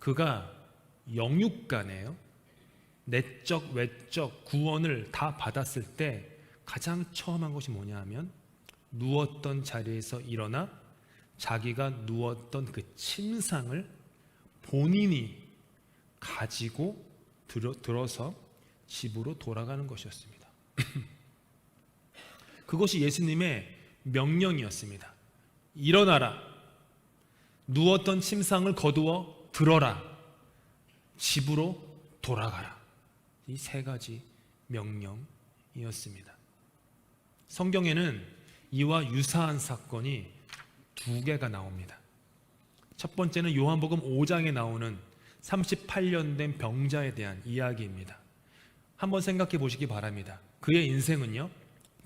그가 영육간에요, 내적 외적 구원을 다 받았을 때 가장 처음 한 것이 뭐냐 하면 누웠던 자리에서 일어나 자기가 누웠던 그 침상을 본인이 가지고 들어서 집으로 돌아가는 것이었습니다. 그것이 예수님의 명령이었습니다. 일어나라, 누웠던 침상을 거두어 들어라, 집으로 돌아가라. 이 세 가지 명령이었습니다. 성경에는 이와 유사한 사건이 두 개가 나옵니다. 첫 번째는 요한복음 5장에 나오는 38년 된 병자에 대한 이야기입니다. 한번 생각해 보시기 바랍니다. 그의 인생은요,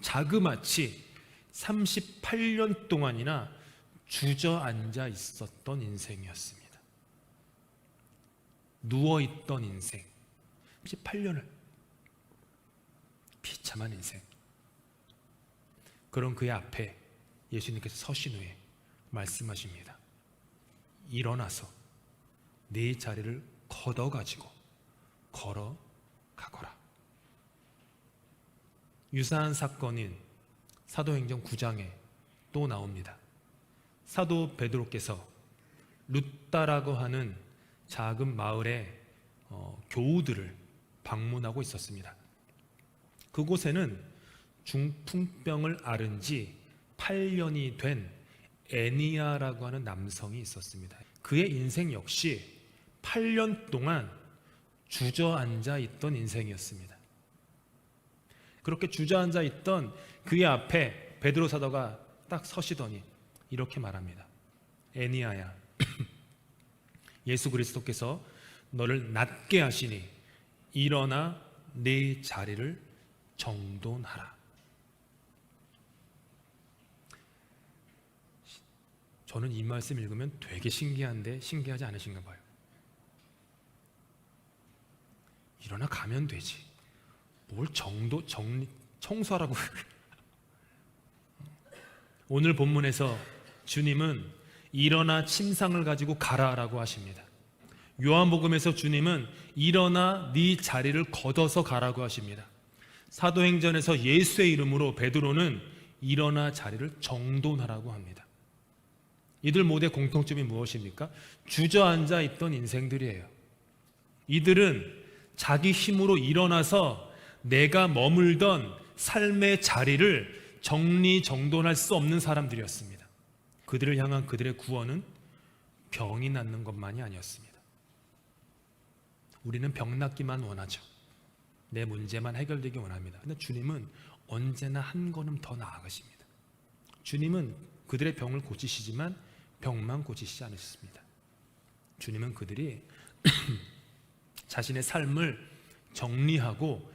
자그마치 38년 동안이나 주저앉아 있었던 인생이었습니다. 누워있던 인생, 38년을, 비참한 인생. 그런 그의 앞에 예수님께서 서신 후에 말씀하십니다. 일어나서 네 자리를 걷어가지고 걸어가거라. 유사한 사건인 사도행전 9장에 또 나옵니다. 사도 베드로께서 룻다라고 하는 작은 마을의 교우들을 방문하고 있었습니다. 그곳에는 중풍병을 앓은 지 8년이 된 애니아라고 하는 남성이 있었습니다. 그의 인생 역시 8년 동안 주저앉아 있던 인생이었습니다. 그렇게 주저앉아 있던 그의 앞에 베드로 사도가 딱 서시더니 이렇게 말합니다. 애니아야, 예수 그리스도께서 너를 낫게 하시니 일어나 네 자리를 정돈하라. 저는 이 말씀 읽으면 되게 신기한데 신기하지 않으신가 봐요. 일어나 가면 되지, 뭘 청소하라고. 오늘 본문에서 주님은 일어나 침상을 가지고 가라라고 하십니다. 요한복음에서 주님은 일어나 네 자리를 걷어서 가라고 하십니다. 사도행전에서 예수의 이름으로 베드로는 일어나 자리를 정돈하라고 합니다. 이들 모두의 공통점이 무엇입니까? 주저앉아 있던 인생들이에요. 이들은 자기 힘으로 일어나서 내가 머물던 삶의 자리를 정리정돈할 수 없는 사람들이었습니다. 그들을 향한 그들의 구원은 병이 낫는 것만이 아니었습니다. 우리는 병 낫기만 원하죠. 내 문제만 해결되기 원합니다. 그런데 주님은 언제나 한 걸음 더 나아가십니다. 주님은 그들의 병을 고치시지만 병만 고치시지 않으셨습니다. 주님은 그들이 자신의 삶을 정리하고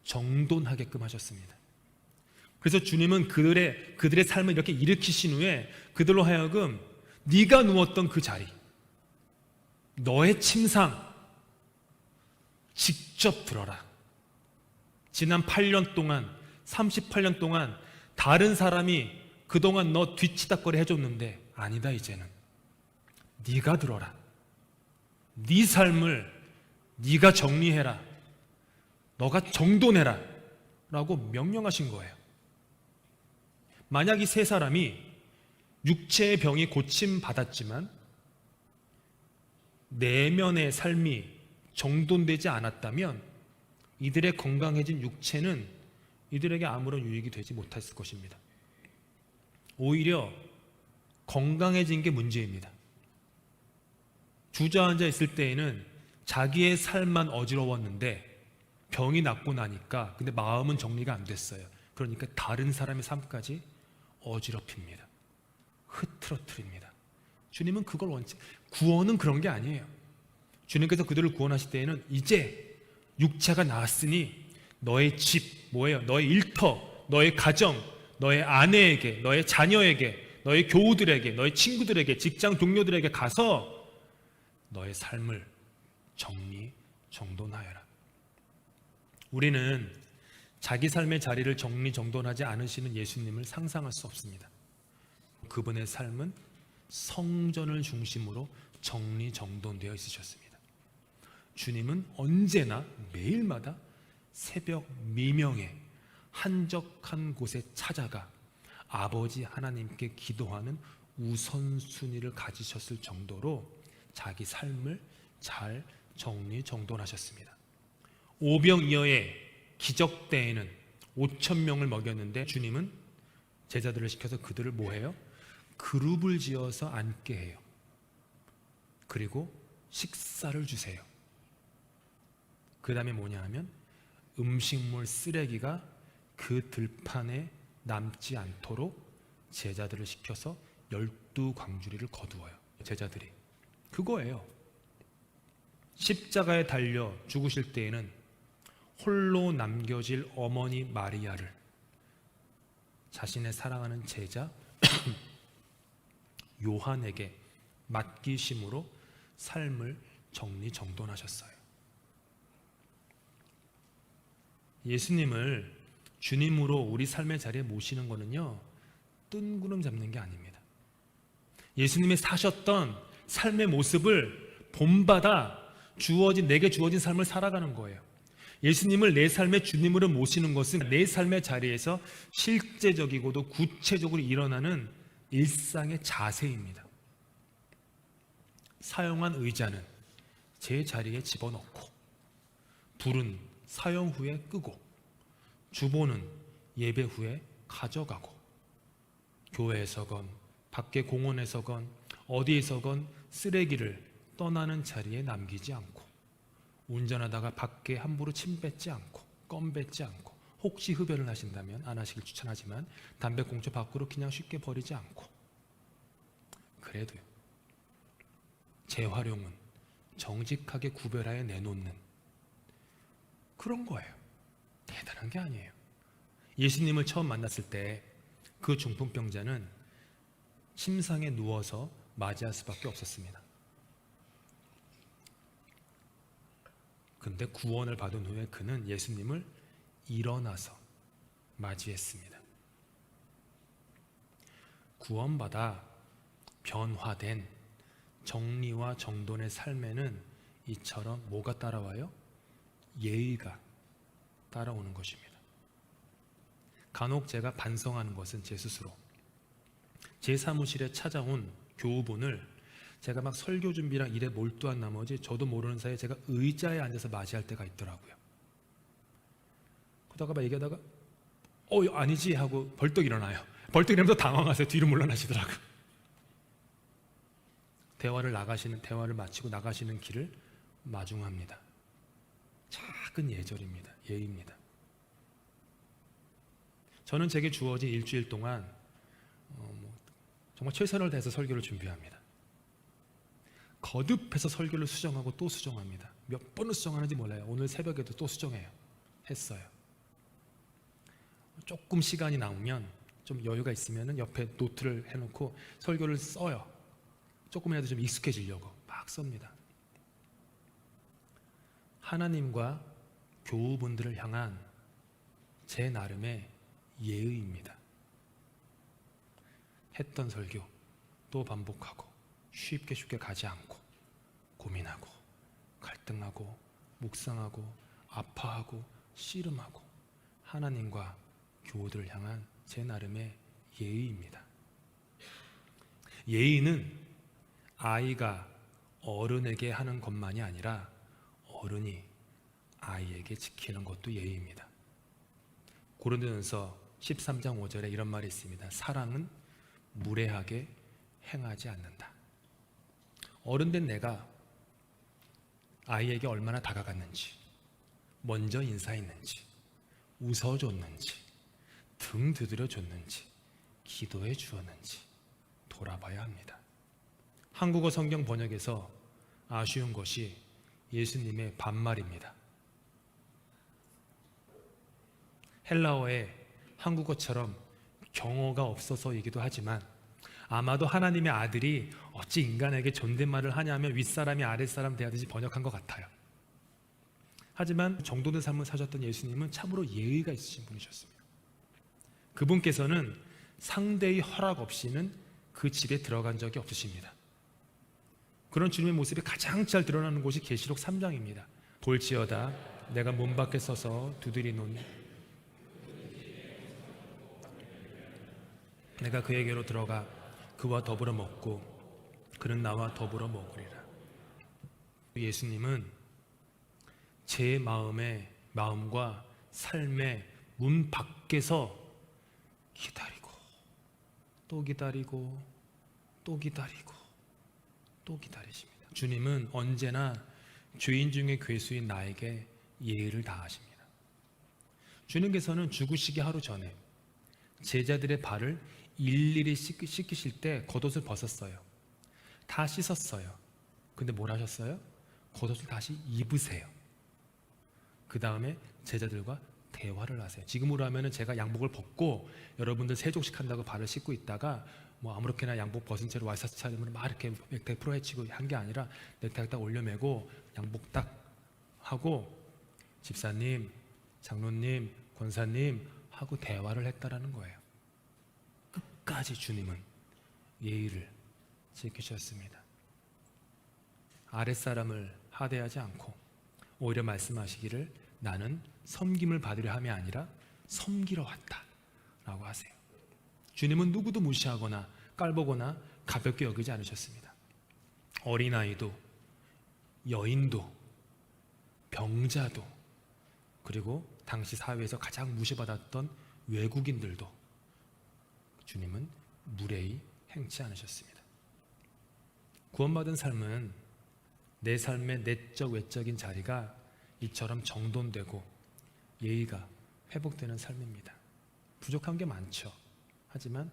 정돈하게끔 하셨습니다. 그래서 주님은 그들의 삶을 이렇게 일으키신 후에 그들로 하여금 네가 누웠던 그 자리, 너의 침상 직접 들어라. 지난 8년 동안, 38년 동안 다른 사람이 그동안 너 뒤치다거리 해줬는데 아니다, 이제는 네가 들어라. 네 삶을 네가 정리해라. 너가 정돈해라 라고 명령하신 거예요. 만약 이 세 사람이 육체의 병이 고침받았지만 내면의 삶이 정돈되지 않았다면 이들의 건강해진 육체는 이들에게 아무런 유익이 되지 못했을 것입니다. 오히려 건강해진 게 문제입니다. 주저앉아 있을 때에는 자기의 삶만 어지러웠는데 병이 낫고 나니까 근데 마음은 정리가 안 됐어요. 그러니까 다른 사람의 삶까지 어지럽힙니다. 흐트러뜨립니다. 주님은 그걸 원치, 구원은 그런 게 아니에요. 주님께서 그들을 구원하실 때에는 이제 육체가 나았으니 너의 집, 뭐예요? 너의 일터, 너의 가정, 너의 아내에게, 너의 자녀에게, 너의 교우들에게, 너의 친구들에게, 직장 동료들에게 가서 너의 삶을 정돈하여라. 우리는 자기 삶의 자리를 정리정돈하지 않으시는 예수님을 상상할 수 없습니다. 그분의 삶은 성전을 중심으로 정리정돈되어 있으셨습니다. 주님은 언제나 매일마다 새벽 미명에 한적한 곳에 찾아가 아버지 하나님께 기도하는 우선순위를 가지셨을 정도로 자기 삶을 잘 정리정돈하셨습니다. 오병이어의 기적 때에는 5천 명을 먹였는데 주님은 제자들을 시켜서 그들을 뭐해요? 그룹을 지어서 앉게 해요. 그리고 식사를 주세요. 그 다음에 뭐냐 하면 음식물 쓰레기가 그 들판에 남지 않도록 제자들을 시켜서 12광주리를 거두어요. 제자들이. 그거예요. 십자가에 달려 죽으실 때에는 홀로 남겨질 어머니 마리아를 자신의 사랑하는 제자 요한에게 맡기심으로 삶을 정리정돈하셨어요. 예수님을 주님으로 우리 삶의 자리에 모시는 거는요, 뜬구름 잡는 게 아닙니다. 예수님이 사셨던 삶의 모습을 본받아 내게 주어진 삶을 살아가는 거예요. 예수님을 내 삶의 주님으로 모시는 것은 내 삶의 자리에서 실제적이고도 구체적으로 일어나는 일상의 자세입니다. 사용한 의자는 제 자리에 집어넣고, 불은 사용 후에 끄고, 주보는 예배 후에 가져가고, 교회에서건 밖에 공원에서건 어디에서건 쓰레기를 떠나는 자리에 남기지 않고, 운전하다가 밖에 함부로 침 뱉지 않고, 껌 뱉지 않고, 혹시 흡연을 하신다면 안 하시길 추천하지만 담배꽁초 밖으로 그냥 쉽게 버리지 않고, 그래도요, 재활용은 정직하게 구별하여 내놓는 그런 거예요. 대단한 게 아니에요. 예수님을 처음 만났을 때 그 중풍병자는 침상에 누워서 맞이할 수밖에 없었습니다. 그런데 구원을 받은 후에 그는 예수님을 일어나서 맞이했습니다. 구원받아 변화된 정리와 정돈의 삶에는 이처럼 뭐가 따라와요? 예의가 따라오는 것입니다. 간혹 제가 반성하는 것은 제 스스로, 제 사무실에 찾아온 교우분을 제가 막 설교 준비랑 일에 몰두한 나머지 저도 모르는 사이에 제가 의자에 앉아서 맞이할 때가 있더라고요. 그러다가 막 얘기하다가 아니지 하고 벌떡 일어나요. 벌떡 일어나면서 당황하세요. 뒤로 물러나시더라고요. 대화를 마치고 나가시는 길을 마중합니다. 작은 예절입니다. 예의입니다. 저는 제게 주어진 일주일 동안 정말 최선을 다해서 설교를 준비합니다. 거듭해서 설교를 수정하고 또 수정합니다. 몇 번을 수정하는지 몰라요. 오늘 새벽에도 또 수정해요. 했어요. 조금 시간이 남으면, 좀 여유가 있으면 옆에 노트를 해놓고 설교를 써요. 조금이라도 좀 익숙해지려고 막 씁니다. 하나님과 교우분들을 향한 제 나름의 예의입니다. 했던 설교 또 반복하고, 쉽게 가지 않고, 고민하고, 갈등하고, 묵상하고, 아파하고, 씨름하고, 하나님과 교우들을 향한 제 나름의 예의입니다. 예의는 아이가 어른에게 하는 것만이 아니라 어른이 아이에게 지키는 것도 예의입니다. 고린도전서 13장 5절에 이런 말이 있습니다. 사랑은 무례하게 행하지 않는다. 어른된 내가 아이에게 얼마나 다가갔는지, 먼저 인사했는지, 웃어줬는지, 등 두드려줬는지, 기도해 주었는지 돌아봐야 합니다. 한국어 성경 번역에서 아쉬운 것이 예수님의 반말입니다. 헬라어에 한국어처럼 경어가 없어서이기도 하지만 아마도 하나님의 아들이 어찌 인간에게 존댓말을 하냐면 윗사람이 아랫사람 대하듯이 번역한 것 같아요. 하지만 정돈된 삶을 사셨던 예수님은 참으로 예의가 있으신 분이셨습니다. 그분께서는 상대의 허락 없이는 그 집에 들어간 적이 없으십니다. 그런 주님의 모습이 가장 잘 드러나는 곳이 계시록 3장입니다. 볼지어다 내가 문 밖에 서서 두드리노니 내가 그에게로 들어가 그와 더불어 먹고 그는 나와 더불어 먹으리라. 예수님은 제 마음과 삶의 문 밖에서 기다리고 또 기다리고 또 기다리고 또 기다리십니다. 주님은 언제나 죄인 중에 괴수인 나에게 예의를 다하십니다. 주님께서는 죽으시기 하루 전에 제자들의 발을 일일이 씻기실 때 겉옷을 벗었어요. 다 씻었어요. 근데 뭘 하셨어요? 겉옷을 다시 입으세요. 그 다음에 제자들과 대화를 하세요. 지금으로 하면은 제가 양복을 벗고 여러분들 세족식 한다고 발을 씻고 있다가 뭐 아무렇게나 양복 벗은 채로 와이셔츠 차림으로 막 이렇게 넥타이 풀어헤치고 한 게 아니라 넥타이 딱 올려매고 양복 딱 하고 집사님, 장로님, 권사님 하고 대화를 했다라는 거예요. 끝까지 주님은 예의를 지키셨습니다. 아랫사람을 하대하지 않고 오히려 말씀하시기를 나는 섬김을 받으려 함이 아니라 섬기러 왔다 라고 하세요. 주님은 누구도 무시하거나 깔보거나 가볍게 여기지 않으셨습니다. 어린아이도 여인도 병자도 그리고 당시 사회에서 가장 무시받았던 외국인들도 주님은 무례히 행치 않으셨습니다. 구원받은 삶은 내 삶의 내적 외적인 자리가 이처럼 정돈되고 예의가 회복되는 삶입니다. 부족한 게 많죠. 하지만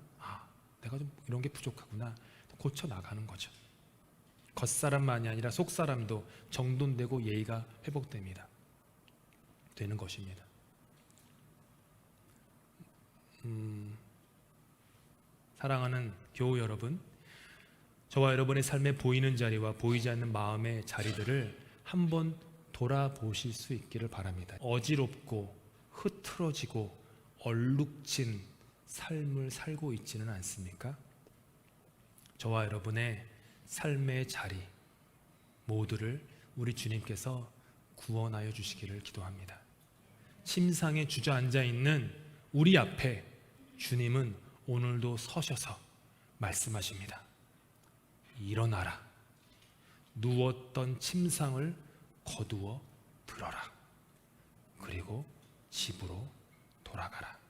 내가 좀 이런 게 부족하구나 고쳐 나가는 거죠. 겉사람만이 아니라 속사람도 정돈되고 예의가 회복됩니다. 되는 것입니다. 사랑하는 교우 여러분, 저와 여러분의 삶에 보이는 자리와 보이지 않는 마음의 자리들을 한번 돌아보실 수 있기를 바랍니다. 어지럽고 흐트러지고 얼룩진 삶을 살고 있지는 않습니까? 저와 여러분의 삶의 자리 모두를 우리 주님께서 구원하여 주시기를 기도합니다. 침상에 주저앉아 있는 우리 앞에 주님은 오늘도 서셔서 말씀하십니다. 일어나라. 누웠던 침상을 거두어 들어라. 그리고 집으로 돌아가라.